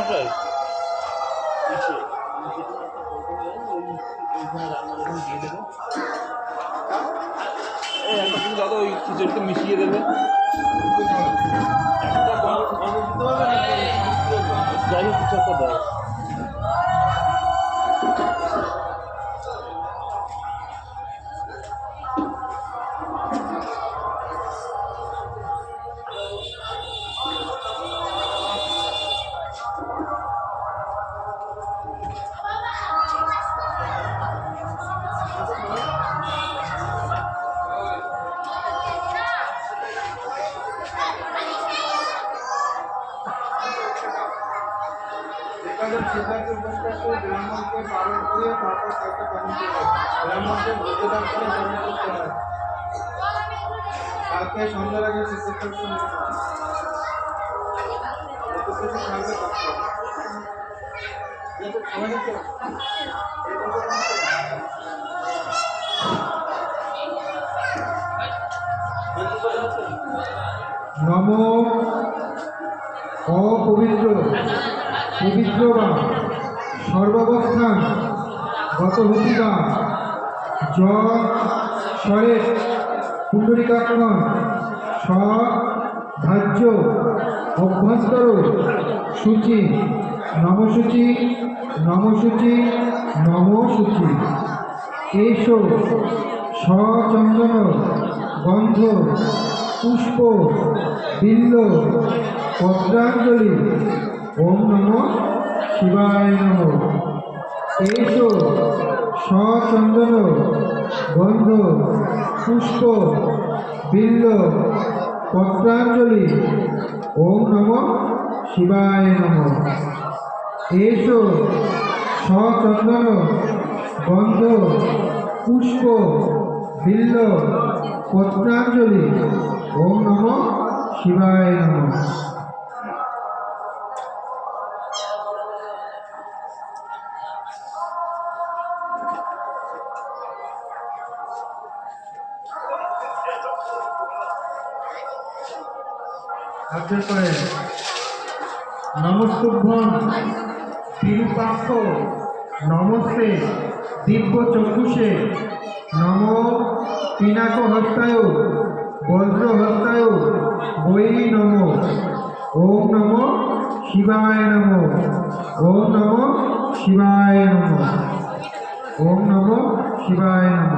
আপনার ওইখানে রান্না যখন দিয়ে দেবে একটা কিন্তু দাদা ওই খিচুড়িতে মিশিয়ে দেবে যাই হোক কিছু একটা দেয়। সিদ্ধার্থ উপস্থিত ব্রাহ্মণকে পালন করে তারপর তাকে পালন করে ব্রাহ্মণকে ভোজদান করে পালন করতে হয়। কালকে সন্ধ্যার আগে সিদ্ধার্থ নম অপবিত্র পবিত্র বা সর্বাবস্থান গত হতিকা জ স্বরের পুণ্ডরিকাক্ষণ স্বধার্য অভ্যন্তর সূচি নমসূচি নমসূচি নমসূচি এষ সচন্দন গন্ধ পুষ্প বিল্ল পত্রাঞ্জলি ওম নমঃ শিবায় নমঃ এষ সচন্দন গন্ধ পুষ্প বিল্ল পত্রাঞ্জলি ওম নমঃ শিবায় নমঃ এষ সচন্দন গন্ধ পুষ্প বিল্ল পত্রাঞ্জলি ওম নমঃ শিবায় নমঃ। হাতের পরে নমস্তুভ্যং বিরূপাক্ষ নমস্তে দিব্য চক্ষুষে নম পিনাক হস্তায় বজ্র হস্তায় বৈ নম ওম নম শিবায় নম ওম নম শিবায় নম ওম নম শিবায় নম।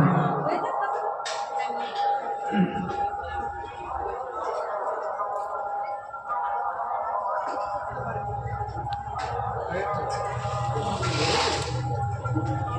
Thank you.